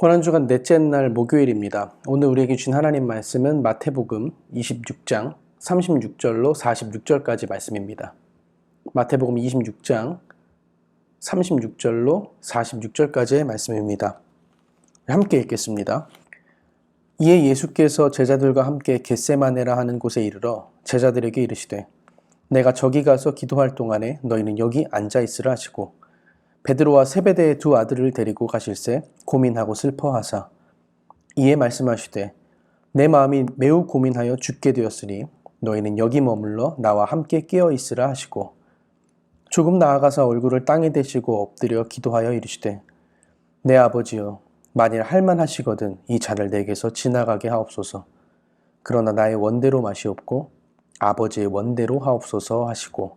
고난주간 넷째 날 목요일입니다. 오늘 우리에게 주신 하나님 말씀은 마태복음 26장 36절로 46절까지 말씀입니다. 마태복음 26장 36절로 46절까지의 말씀입니다. 함께 읽겠습니다. 이에 예수께서 제자들과 함께 겟세마네라 하는 곳에 이르러 제자들에게 이르시되 내가 저기 가서 기도할 동안에 너희는 여기 앉아 있으라 하시고 베드로와 세베대의 두 아들을 데리고 가실새 고민하고 슬퍼하사 이에 말씀하시되 내 마음이 매우 고민하여 죽게 되었으니 너희는 여기 머물러 나와 함께 깨어 있으라 하시고 조금 나아가서 얼굴을 땅에 대시고 엎드려 기도하여 이르시되 내 아버지여 만일 할만하시거든 이 잔을 내게서 지나가게 하옵소서. 그러나 나의 원대로 마시옵고 아버지의 원대로 하옵소서 하시고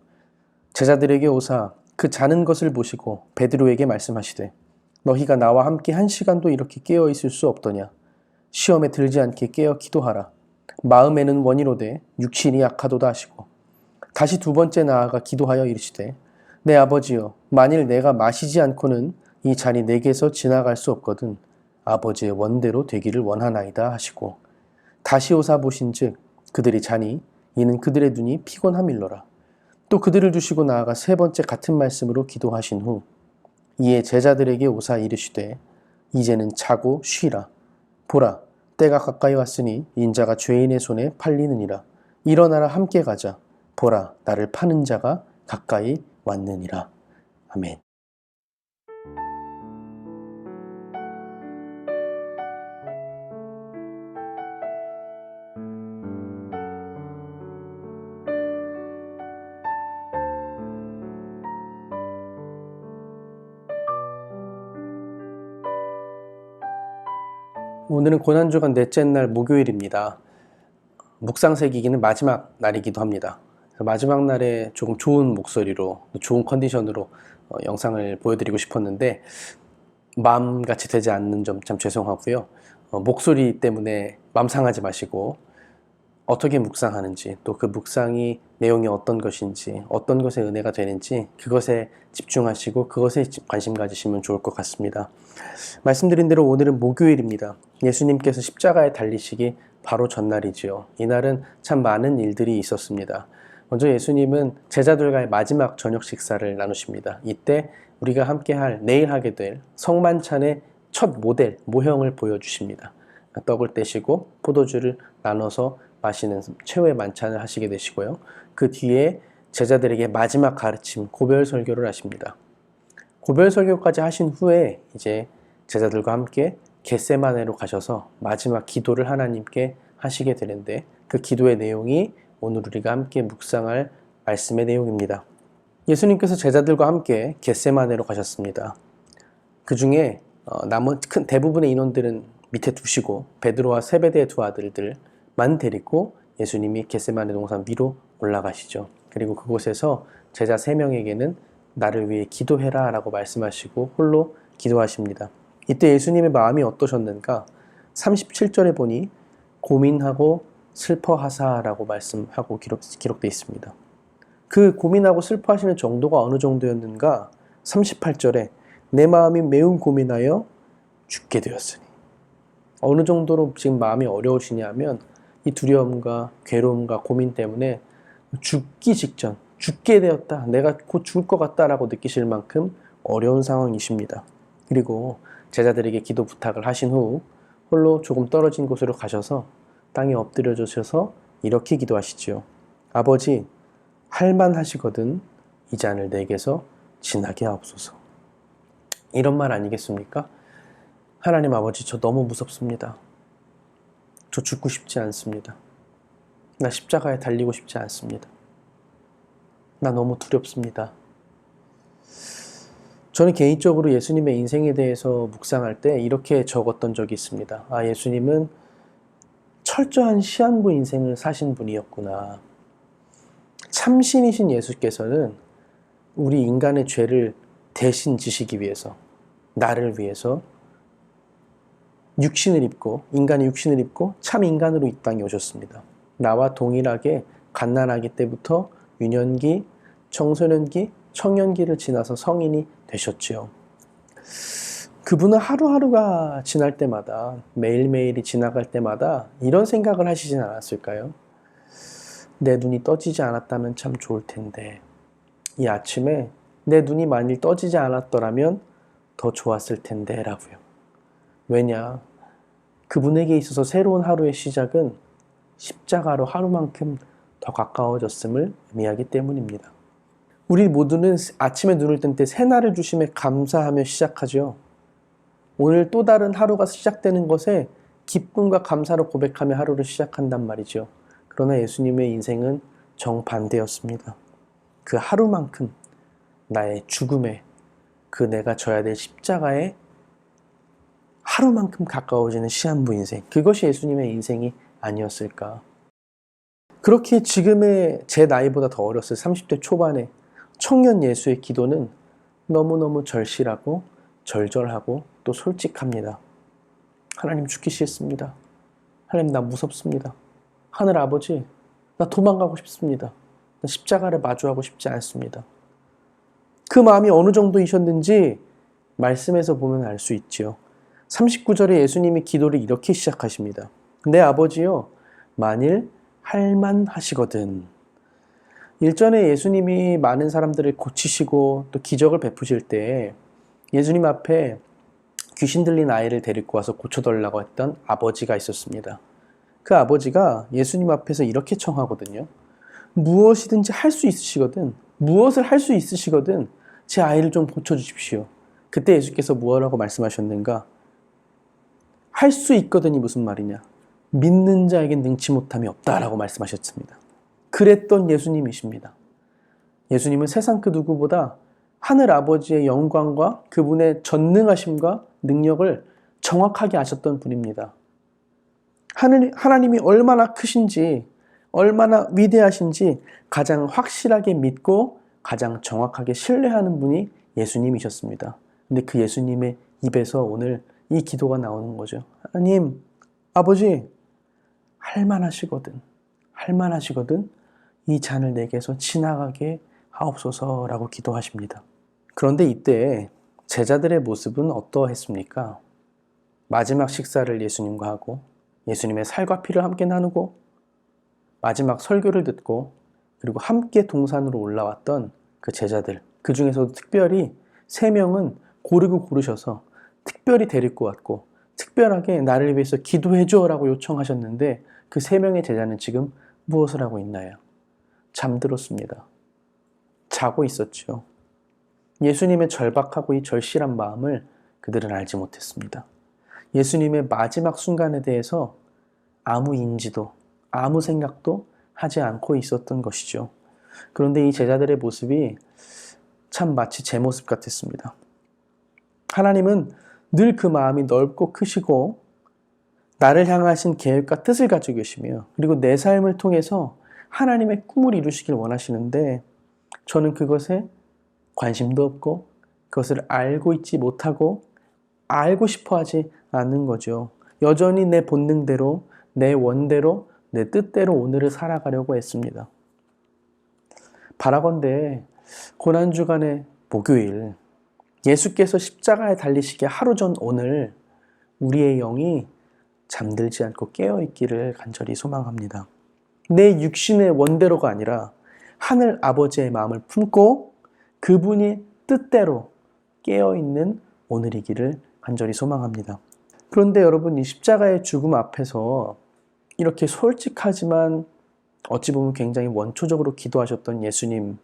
제자들에게 오사 그 자는 것을 보시고 베드로에게 말씀하시되 너희가 나와 함께 1시간도 이렇게 깨어 있을 수 없더냐. 시험에 들지 않게 깨어 기도하라. 마음에는 원이로되 육신이 약하도다 하시고 다시 두 번째 나아가 기도하여 이르시되 내 아버지여 만일 내가 마시지 않고는 이 잔이 내게서 지나갈 수 없거든 아버지의 원대로 되기를 원하나이다 하시고 다시 오사 보신즉 그들이 자니 이는 그들의 눈이 피곤함일러라. 또 그들을 두시고 나아가 세 번째 같은 말씀으로 기도하신 후 이에 제자들에게 오사 이르시되 이제는 자고 쉬라. 보라 때가 가까이 왔으니 인자가 죄인의 손에 팔리느니라. 일어나라 함께 가자. 보라 나를 파는 자가 가까이 왔느니라. 아멘. 오늘은 고난주간 넷째 날 목요일입니다. 묵상 새기기는 마지막 날이기도 합니다. 마지막 날에 조금 좋은 목소리로 좋은 컨디션으로 영상을 보여드리고 싶었는데 마음같이 되지 않는 점 참 죄송하고요. 목소리 때문에 맘 상하지 마시고 어떻게 묵상하는지 또 그 묵상이 내용이 어떤 것인지 어떤 것에 은혜가 되는지 그것에 집중하시고 그것에 관심 가지시면 좋을 것 같습니다. 말씀드린 대로 오늘은 목요일입니다. 예수님께서 십자가에 달리시기 바로 전날이지요. 이날은 참 많은 일들이 있었습니다. 먼저 예수님은 제자들과의 마지막 저녁 식사를 나누십니다. 이때 우리가 내일 하게 될 성만찬의 첫 모형을 보여주십니다. 떡을 떼시고 포도주를 나눠서 마시는 최후의 만찬을 하시게 되시고요. 그 뒤에 제자들에게 마지막 가르침, 고별 설교를 하십니다. 고별 설교까지 하신 후에 이제 제자들과 함께 겟세마네로 가셔서 마지막 기도를 하나님께 하시게 되는데 그 기도의 내용이 오늘 우리가 함께 묵상할 말씀의 내용입니다. 예수님께서 제자들과 함께 겟세마네로 가셨습니다. 그 중에 큰 대부분의 인원들은 밑에 두시고 베드로와 세베대의 두 아들들만 데리고 예수님이 겟세마네 동산 위로 올라가시죠. 그리고 그곳에서 제자 3명에게는 나를 위해 기도해라 라고 말씀하시고 홀로 기도하십니다. 이때 예수님의 마음이 어떠셨는가? 37절에 보니 고민하고 슬퍼하사라고 말씀하고 기록되어 있습니다. 그 고민하고 슬퍼하시는 정도가 어느 정도였는가? 38절에 내 마음이 매우 고민하여 죽게 되었으니 어느 정도로 지금 마음이 어려우시냐면 이 두려움과 괴로움과 고민 때문에 죽기 직전, 죽게 되었다, 내가 곧 죽을 것 같다라고 느끼실 만큼 어려운 상황이십니다. 그리고 제자들에게 기도 부탁을 하신 후 홀로 조금 떨어진 곳으로 가셔서 땅에 엎드려 주셔서 이렇게 기도하시지요. 아버지, 할만하시거든 이 잔을 내게서 지나게 하옵소서. 이런 말 아니겠습니까? 하나님 아버지, 저 너무 무섭습니다. 저 죽고 싶지 않습니다. 나 십자가에 달리고 싶지 않습니다. 나 너무 두렵습니다. 저는 개인적으로 예수님의 인생에 대해서 묵상할 때 이렇게 적었던 적이 있습니다. 예수님은 철저한 시한부 인생을 사신 분이었구나. 참신이신 예수께서는 우리 인간의 죄를 대신 지시기 위해서, 나를 위해서 인간의 육신을 입고 참 인간으로 이 땅에 오셨습니다. 나와 동일하게 갓난아기 때부터 유년기, 청소년기, 청년기를 지나서 성인이 되셨지요. 그분은 하루하루가 지날 때마다, 매일매일이 지나갈 때마다 이런 생각을 하시진 않았을까요? 내 눈이 떠지지 않았다면 참 좋을 텐데, 이 아침에 내 눈이 만일 떠지지 않았더라면 더 좋았을 텐데 라고요. 왜냐? 그분에게 있어서 새로운 하루의 시작은 십자가로 하루만큼 더 가까워졌음을 의미하기 때문입니다. 우리 모두는 아침에 눈을 뜬 때 새날을 주심에 감사하며 시작하죠. 오늘 또 다른 하루가 시작되는 것에 기쁨과 감사로 고백하며 하루를 시작한단 말이죠. 그러나 예수님의 인생은 정반대였습니다. 그 하루만큼 나의 죽음에, 그 내가 져야 될 십자가에 하루만큼 가까워지는 시한부 인생, 그것이 예수님의 인생이 아니었을까. 그렇게 지금의 제 나이보다 더 어렸을 30대 초반의 청년 예수의 기도는 너무너무 절실하고 절절하고 또 솔직합니다. 하나님, 죽기 싫습니다. 하나님, 나 무섭습니다. 하늘 아버지, 나 도망가고 싶습니다. 나 십자가를 마주하고 싶지 않습니다. 그 마음이 어느 정도이셨는지 말씀에서 보면 알 수 있지요. 39절에 예수님이 기도를 이렇게 시작하십니다. 내 아버지여, 만일 할만하시거든. 일전에 예수님이 많은 사람들을 고치시고 또 기적을 베푸실 때 예수님 앞에 귀신 들린 아이를 데리고 와서 고쳐달라고 했던 아버지가 있었습니다. 그 아버지가 예수님 앞에서 이렇게 청하거든요. 무엇이든지 할 수 있으시거든, 무엇을 할 수 있으시거든 제 아이를 좀 고쳐주십시오. 그때 예수께서 무엇이라고 말씀하셨는가? 할 수 있거든이 무슨 말이냐? 믿는 자에겐 능치 못함이 없다라고 말씀하셨습니다. 그랬던 예수님이십니다. 예수님은 세상 그 누구보다 하늘 아버지의 영광과 그분의 전능하심과 능력을 정확하게 아셨던 분입니다. 하나님이 얼마나 크신지, 얼마나 위대하신지 가장 확실하게 믿고 가장 정확하게 신뢰하는 분이 예수님이셨습니다. 근데 그 예수님의 입에서 오늘 이 기도가 나오는 거죠. 하나님, 아버지, 할만하시거든 이 잔을 내게서 지나가게 하옵소서라고 기도하십니다. 그런데 이때 제자들의 모습은 어떠했습니까? 마지막 식사를 예수님과 하고 예수님의 살과 피를 함께 나누고 마지막 설교를 듣고 그리고 함께 동산으로 올라왔던 그 제자들, 그 중에서도 특별히 3명은 고르고 고르셔서 특별히 데리고 왔고 특별하게 나를 위해서 기도해줘 라고 요청하셨는데 그 3명의 제자는 지금 무엇을 하고 있나요? 잠들었습니다. 자고 있었죠. 예수님의 절박하고 이 절실한 마음을 그들은 알지 못했습니다. 예수님의 마지막 순간에 대해서 아무 인지도, 아무 생각도 하지 않고 있었던 것이죠. 그런데 이 제자들의 모습이 참 마치 제 모습 같았습니다. 하나님은 늘 그 마음이 넓고 크시고 나를 향하신 계획과 뜻을 가지고 계시며 그리고 내 삶을 통해서 하나님의 꿈을 이루시길 원하시는데 저는 그것에 관심도 없고 그것을 알고 있지 못하고 알고 싶어 하지 않는 거죠. 여전히 내 본능대로, 내 원대로, 내 뜻대로 오늘을 살아가려고 했습니다. 바라건대 고난주간의 목요일, 예수께서 십자가에 달리시기 하루 전 오늘 우리의 영이 잠들지 않고 깨어있기를 간절히 소망합니다. 내 육신의 원대로가 아니라 하늘 아버지의 마음을 품고 그분이 뜻대로 깨어있는 오늘이기를 간절히 소망합니다. 그런데 여러분, 이 십자가의 죽음 앞에서 이렇게 솔직하지만 어찌 보면 굉장히 원초적으로 기도하셨던 예수님,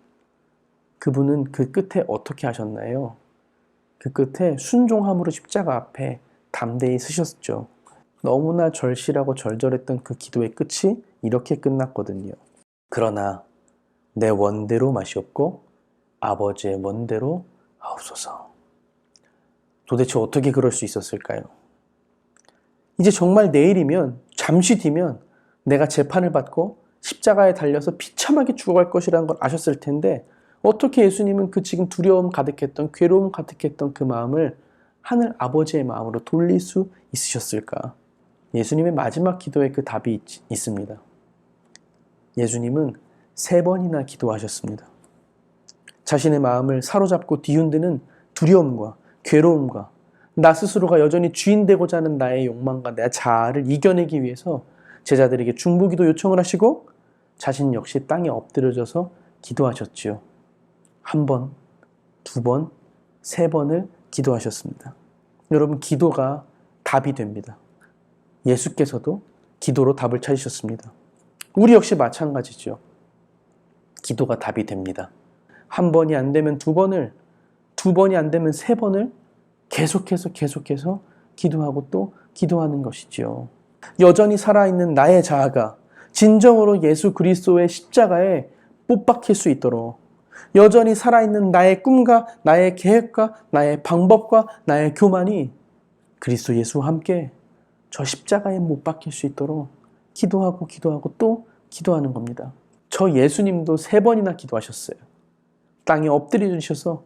그분은 그 끝에 어떻게 하셨나요? 그 끝에 순종함으로 십자가 앞에 담대히 서셨죠. 너무나 절실하고 절절했던 그 기도의 끝이 이렇게 끝났거든요. 그러나 내 원대로 마시옵고 아버지의 원대로 하옵소서. 도대체 어떻게 그럴 수 있었을까요? 이제 정말 내일이면, 잠시 뒤면 내가 재판을 받고 십자가에 달려서 비참하게 죽어갈 것이라는 걸 아셨을 텐데 어떻게 예수님은 그 지금 두려움 가득했던, 괴로움 가득했던 그 마음을 하늘 아버지의 마음으로 돌릴 수 있으셨을까? 예수님의 마지막 기도에 그 답이 있습니다. 예수님은 3번이나 기도하셨습니다. 자신의 마음을 사로잡고 뒤흔드는 두려움과 괴로움과 나 스스로가 여전히 주인 되고자 하는 나의 욕망과 내 자아를 이겨내기 위해서 제자들에게 중보기도 요청을 하시고 자신 역시 땅에 엎드려져서 기도하셨지요. 1번, 2번, 3번을 기도하셨습니다. 여러분, 기도가 답이 됩니다. 예수께서도 기도로 답을 찾으셨습니다. 우리 역시 마찬가지죠. 기도가 답이 됩니다. 1번이 안 되면 2번을, 2번이 안 되면 3번을 계속해서 기도하고 또 기도하는 것이지요. 여전히 살아있는 나의 자아가 진정으로 예수 그리스도의 십자가에 못 박힐 수 있도록, 여전히 살아있는 나의 꿈과 나의 계획과 나의 방법과 나의 교만이 그리스도 예수와 함께 저 십자가에 못 박힐 수 있도록 기도하고 또 기도하는 겁니다. 저 예수님도 3번이나 기도하셨어요. 땅에 엎드려 주셔서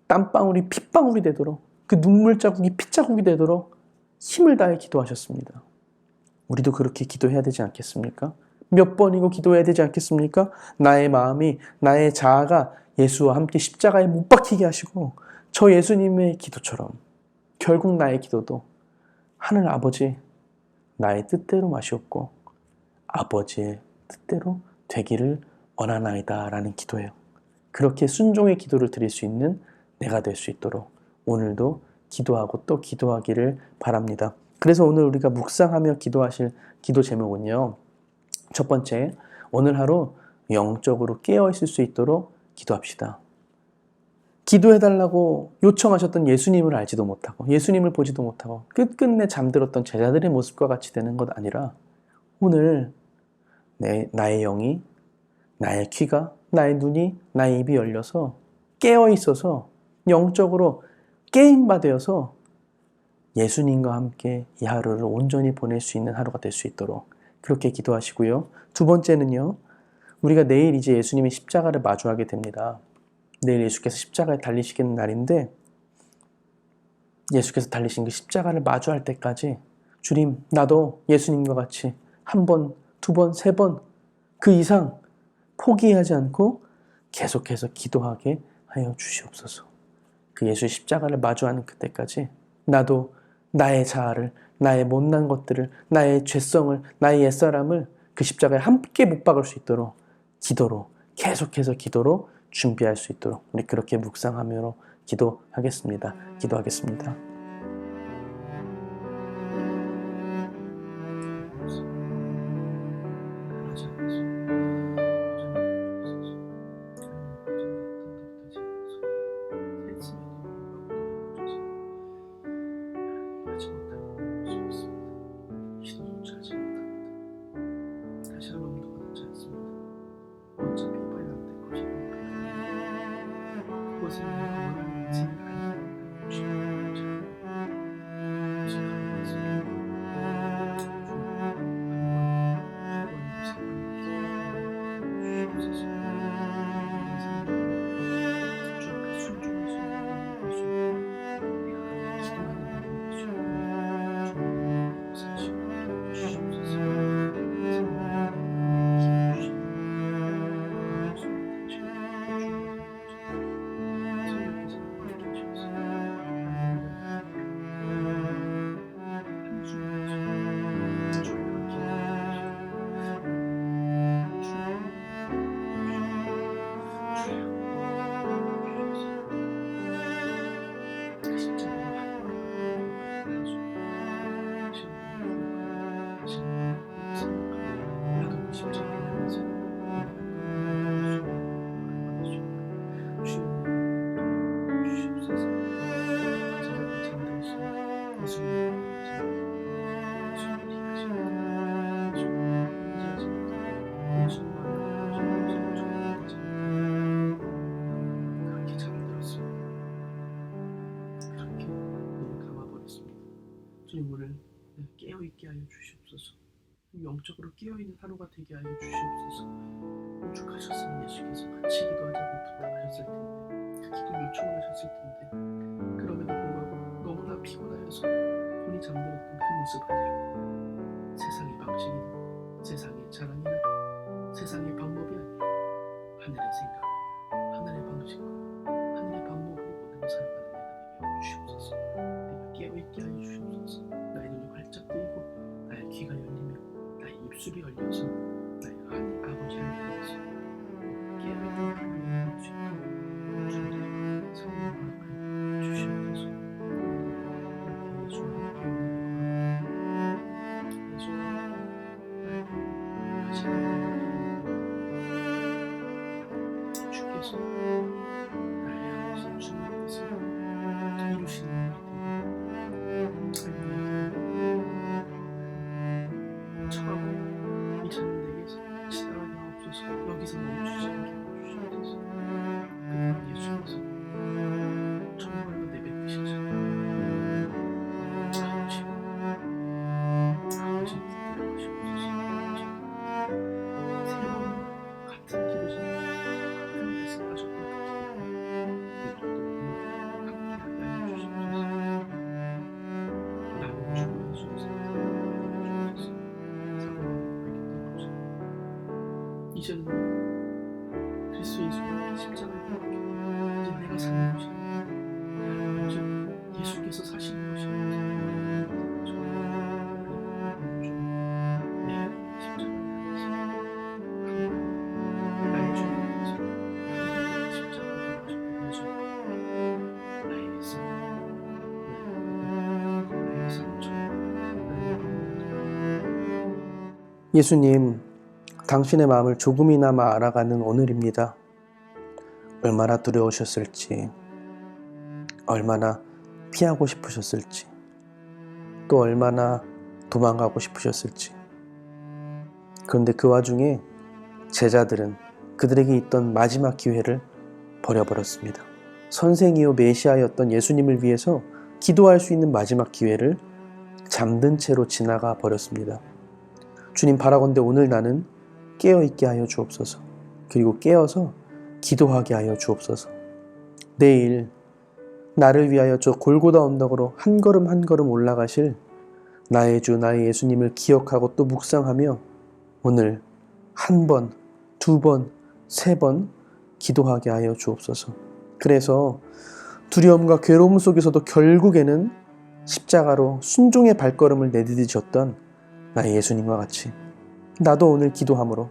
땀방울이 핏방울이 되도록, 그 눈물 자국이 핏자국이 되도록 힘을 다해 기도하셨습니다. 우리도 그렇게 기도해야 되지 않겠습니까? 몇 번이고 기도해야 되지 않겠습니까? 나의 마음이, 나의 자아가 예수와 함께 십자가에 못 박히게 하시고 저 예수님의 기도처럼 결국 나의 기도도 하늘 아버지, 나의 뜻대로 마시옵고 아버지의 뜻대로 되기를 원하나이다 라는 기도예요. 그렇게 순종의 기도를 드릴 수 있는 내가 될 수 있도록 오늘도 기도하고 또 기도하기를 바랍니다. 그래서 오늘 우리가 묵상하며 기도하실 기도 제목은요, 첫 번째, 오늘 하루 영적으로 깨어있을 수 있도록 기도합시다. 기도해달라고 요청하셨던 예수님을 알지도 못하고 예수님을 보지도 못하고 끝끝내 잠들었던 제자들의 모습과 같이 되는 것 아니라 오늘 나의 영이, 나의 귀가, 나의 눈이, 나의 입이 열려서 깨어있어서 영적으로 깨임바 되어서 예수님과 함께 이 하루를 온전히 보낼 수 있는 하루가 될 수 있도록 그렇게 기도하시고요. 2번째는요. 우리가 내일 이제 예수님이 십자가를 마주하게 됩니다. 내일 예수께서 십자가에 달리시는 날인데 예수께서 달리신 그 십자가를 마주할 때까지 주님, 나도 예수님과 같이 1번, 2번, 3번 그 이상 포기하지 않고 계속해서 기도하게 하여 주시옵소서. 그 예수 십자가를 마주하는 그때까지 나도 나의 자아를, 나의 못난 것들을, 나의 죄성을, 나의 옛사람을 그 십자가에 함께 못 박을 수 있도록 기도로, 계속해서 기도로 준비할 수 있도록 우리 그렇게 묵상하며 기도하겠습니다. 기도하겠습니다. 주님을 깨어있게 하여 주시옵소서. 영적으로 깨어있는 하루가 되게 하여 주시옵소서. 오죽하셨으면 예수께서 같이 기도하자고 부탁하셨을 텐데, 그 기도 요청을 하셨을 텐데, 그럼에도 불구하고 너무나 피곤하여서 손이 잠들었던 그 모습 아니라 세상의 방식이나 세상의 자랑이나 세상의 방법이 아니라 하늘의 생각, 하늘의 방식과 하늘의 방법으로 모든 살아가는 내가 되게 하여 주시옵소서. 입술이 열려서 나의 아버지를 향해서 깨어있는 하나님을 볼 수 있도록 주님의 성령을 주시옵소서. 이렇게 예수와 함께 예수와 나의 하시는 주께서 나를 향해서 주님의 뜻을 이루시는 일이 처하고 이 자녀들에게서 지나가게 하옵소서. 여기서 멈추지 않게 해주시옵소서. 그러나 예수께서 정말로 내뱉으시죠. 아버지 기대하시옵소서. 새로운 같은 기도자 같은 말씀하셨던 그 기대를 함께하게 하여 주시옵소서. 나는 주 예수께서 이제는 그리스도 예수님의 십자가를 받게 이제 내가 사는 것이 아니라 오직 예수께서 사시는 것이 내 십자가를 향해서 나의 주를 위해서 십자가를 위해서 나의 삶 나의 상처 예수님, 당신의 마음을 조금이나마 알아가는 오늘입니다. 얼마나 두려우셨을지, 얼마나 피하고 싶으셨을지, 또 얼마나 도망가고 싶으셨을지. 그런데 그 와중에 제자들은 그들에게 있던 마지막 기회를 버려버렸습니다. 선생이요 메시아였던 예수님을 위해서 기도할 수 있는 마지막 기회를 잠든 채로 지나가 버렸습니다. 주님, 바라건대 오늘 나는 깨어있게 하여 주옵소서. 그리고 깨어서 기도하게 하여 주옵소서. 내일 나를 위하여 저 골고다 언덕으로 한 걸음 한 걸음 올라가실 나의 주 나의 예수님을 기억하고 또 묵상하며 오늘 한 번, 두 번, 세 번 기도하게 하여 주옵소서. 그래서 두려움과 괴로움 속에서도 결국에는 십자가로 순종의 발걸음을 내디디셨던 나의 예수님과 같이 나도 오늘 기도함으로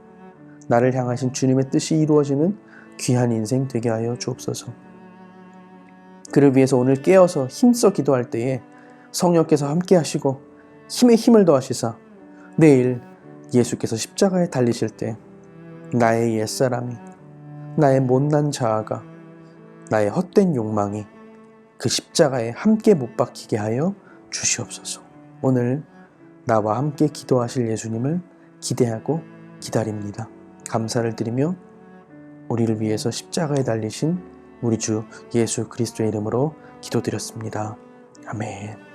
나를 향하신 주님의 뜻이 이루어지는 귀한 인생 되게 하여 주옵소서. 그를 위해서 오늘 깨어서 힘써 기도할 때에 성령께서 함께 하시고 힘에 힘을 더하시사 내일 예수께서 십자가에 달리실 때 나의 옛사람이, 나의 못난 자아가, 나의 헛된 욕망이 그 십자가에 함께 못 박히게 하여 주시옵소서. 오늘 나와 함께 기도하실 예수님을 기대하고 기다립니다. 감사를 드리며 우리를 위해서 십자가에 달리신 우리 주 예수 그리스도의 이름으로 기도드렸습니다. 아멘.